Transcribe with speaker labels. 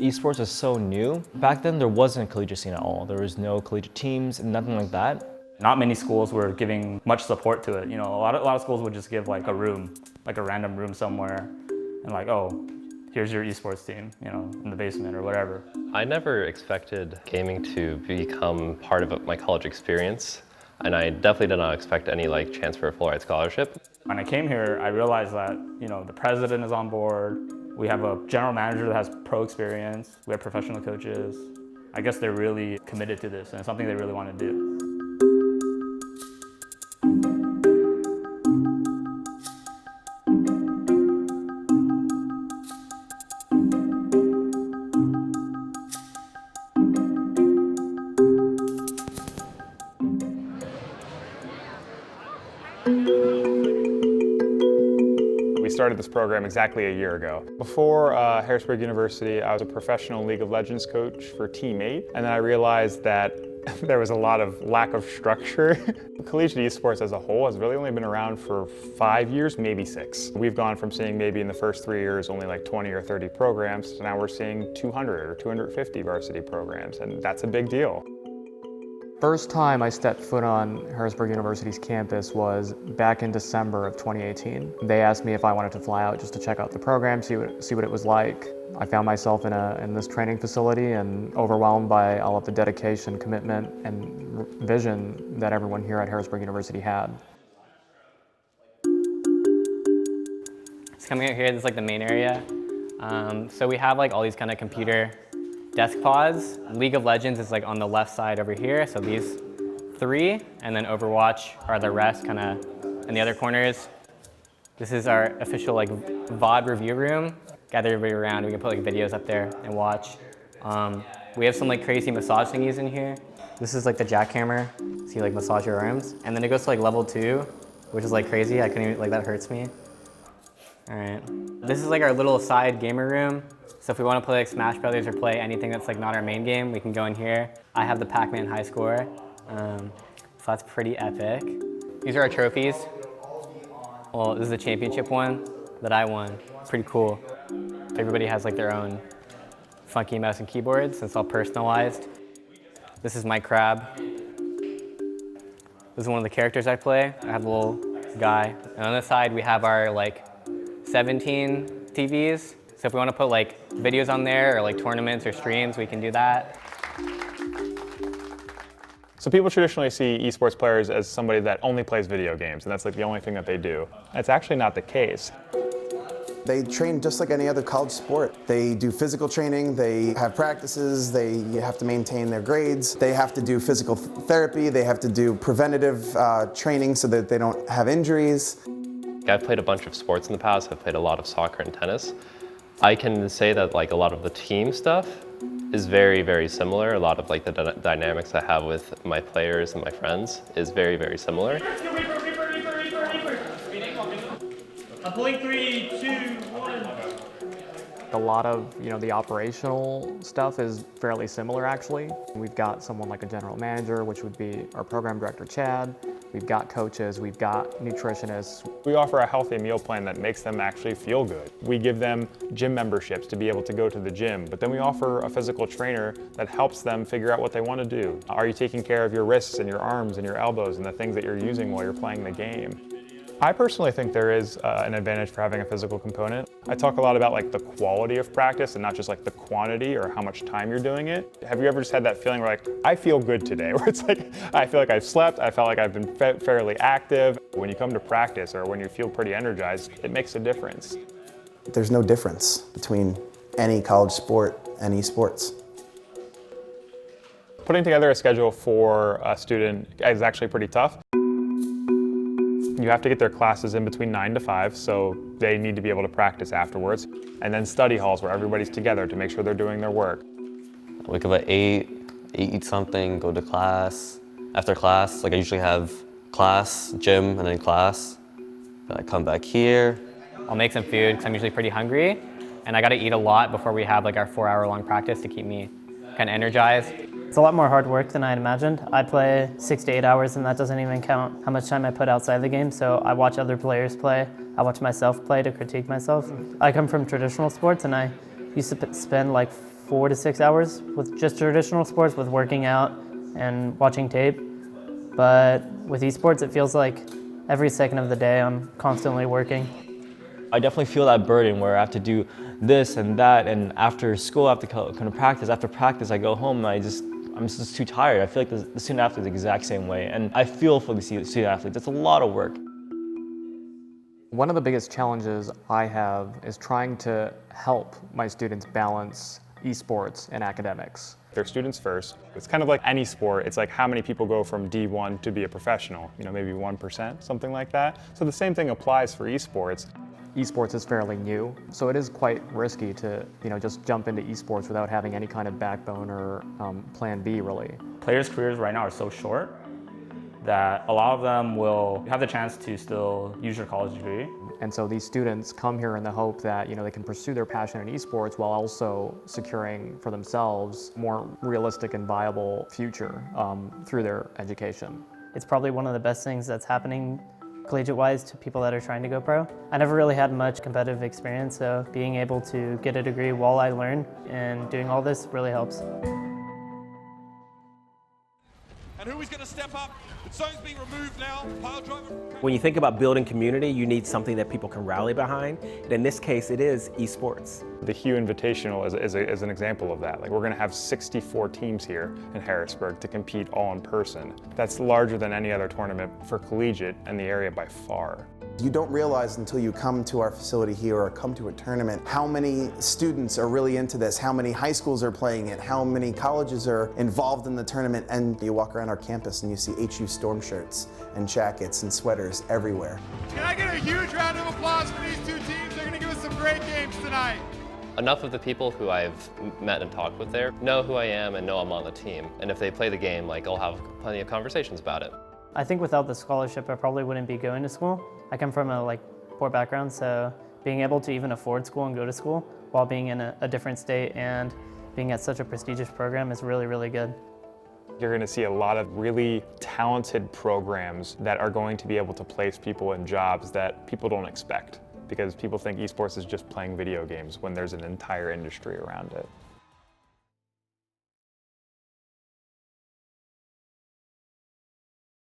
Speaker 1: Esports is so new. Back then there wasn't a collegiate scene at all. There was no collegiate teams and nothing like that.
Speaker 2: Not many schools were giving much support to it. You know, a lot of schools would just give like a room, like a random room somewhere, and like, oh, here's your esports team, you know, in the basement or whatever.
Speaker 3: I never expected gaming to become part of my college experience, and I definitely did not expect any like chance for a full ride scholarship.
Speaker 2: When I came here, I realized that, you know, the president is on board. We have a general manager that has pro experience. We have professional coaches. I guess they're really committed to this, and it's something they really want to do.
Speaker 4: We started this program exactly a year ago. Before Harrisburg University, I was a professional League of Legends coach for Team 8, and then I realized that there was a lot of lack of structure. Collegiate esports as a whole has really only been around for 5 years, maybe 6. We've gone from seeing maybe in the first 3 years only like 20 or 30 programs, to now we're seeing 200 or 250 varsity programs, and that's a big deal.
Speaker 5: First time I stepped foot on Harrisburg University's campus was back in December of 2018. They asked me if I wanted to fly out just to check out the program, see what it was like. I found myself in this training facility and overwhelmed by all of the dedication, commitment, and vision that everyone here at Harrisburg University had.
Speaker 6: It's coming out here, this is like the main area. So we have like all these kind of computer desk pods. League of Legends is like on the left side over here, so these 3, and then Overwatch are the rest kind of in the other corners. This is our official like VOD review room. Gather everybody around, we can put like videos up there and watch. We have some like crazy massage thingies in here. This is like the jackhammer, so you like massage your arms. And then it goes to like level 2, which is like crazy. I couldn't even, like that hurts me. All right. This is like our little side gamer room. So if we want to play like Smash Brothers or play anything that's like not our main game, we can go in here. I have the Pac-Man high score, so that's pretty epic. These are our trophies. Well, this is the championship one that I won. Pretty cool. Everybody has like their own funky mouse and keyboards. It's all personalized. This is my crab. This is one of the characters I play. I have a little guy. And on this side, we have our like 17 TVs. So if we want to put like videos on there or like tournaments or streams, we can do that.
Speaker 4: So people traditionally see esports players as somebody that only plays video games, and that's like the only thing that they do. That's actually not the case.
Speaker 7: They train just like any other college sport. They do physical training, they have practices, they have to maintain their grades, they have to do physical therapy, they have to do preventative training so that they don't have injuries.
Speaker 3: I've played a bunch of sports in the past. I've played a lot of soccer and tennis. I can say that like a lot of the team stuff is very, very similar. A lot of like the dynamics I have with my players and my friends is very, very similar.
Speaker 8: I'm pulling 3, 2, 1.
Speaker 5: A lot of the operational stuff is fairly similar actually. We've got someone like a general manager, which would be our program director, Chad. We've got coaches, we've got nutritionists.
Speaker 4: We offer a healthy meal plan that makes them actually feel good. We give them gym memberships to be able to go to the gym, but then we offer a physical trainer that helps them figure out what they want to do. Are you taking care of your wrists and your arms and your elbows and the things that you're using while you're playing the game? I personally think there is an advantage for having a physical component. I talk a lot about like the quality of practice and not just like the quantity or how much time you're doing it. Have you ever just had that feeling where like, I feel good today, where it's like, I feel like I've slept, I felt like I've been fairly active. When you come to practice or when you feel pretty energized, it makes a difference.
Speaker 7: There's no difference between any college sport and esports.
Speaker 4: Putting together a schedule for a student is actually pretty tough. You have to get their classes in between 9 to 5, so they need to be able to practice afterwards. And then study halls where everybody's together to make sure they're doing their work.
Speaker 9: Wake up at 8, eat something, go to class. After class, like I usually have class, gym, and then class. Then I come back here.
Speaker 6: I'll make some food because I'm usually pretty hungry, and I got to eat a lot before we have like our 4-hour-long practice to keep me kind of energized.
Speaker 10: It's a lot more hard work than I'd imagined. I play 6 to 8 hours, and that doesn't even count how much time I put outside the game. So I watch other players play. I watch myself play to critique myself. I come from traditional sports, and I used to spend like 4 to 6 hours with just traditional sports, with working out and watching tape. But with esports, it feels like every second of the day I'm constantly working.
Speaker 1: I definitely feel that burden where I have to do this and that, and after school I have to come to practice. After practice I go home and I'm just too tired. I feel like the student athlete is the exact same way, and I feel for the student athletes. It's a lot of work.
Speaker 5: One of the biggest challenges I have is trying to help my students balance esports and academics.
Speaker 4: They're students first. It's kind of like any sport. It's like how many people go from D1 to be a professional, maybe 1%, something like that. So the same thing applies for esports.
Speaker 5: Esports is fairly new, so it is quite risky to just jump into esports without having any kind of backbone or plan B, really.
Speaker 2: Players' careers right now are so short that a lot of them will have the chance to still use their college degree.
Speaker 5: And so these students come here in the hope that they can pursue their passion in esports while also securing for themselves a more realistic and viable future through their education.
Speaker 10: It's probably one of the best things that's happening collegiate-wise to people that are trying to go pro. I never really had much competitive experience, so being able to get a degree while I learn and doing all this really helps.
Speaker 11: And who is going to step up? The zone's being removed now. Pile driver.
Speaker 12: When you think about building community, you need something that people can rally behind. And in this case, it is esports.
Speaker 4: The Hugh Invitational is an example of that. Like, we're going to have 64 teams here in Harrisburg to compete all in person. That's larger than any other tournament for collegiate in the area by far.
Speaker 7: You don't realize until you come to our facility here or come to a tournament how many students are really into this, how many high schools are playing it, how many colleges are involved in the tournament, and you walk around our campus and you see HU Storm shirts and jackets and sweaters everywhere.
Speaker 11: Can I get a huge round of applause for these two teams? They're going to give us some great games tonight.
Speaker 3: Enough of the people who I've met and talked with there know who I am and know I'm on the team. And if they play the game, I'll have plenty of conversations about it.
Speaker 10: I think without the scholarship, I probably wouldn't be going to school. I come from a poor background, so being able to even afford school and go to school while being in a different state and being at such a prestigious program is really, really good.
Speaker 4: You're going to see a lot of really talented programs that are going to be able to place people in jobs that people don't expect, because people think esports is just playing video games when there's an entire industry around it.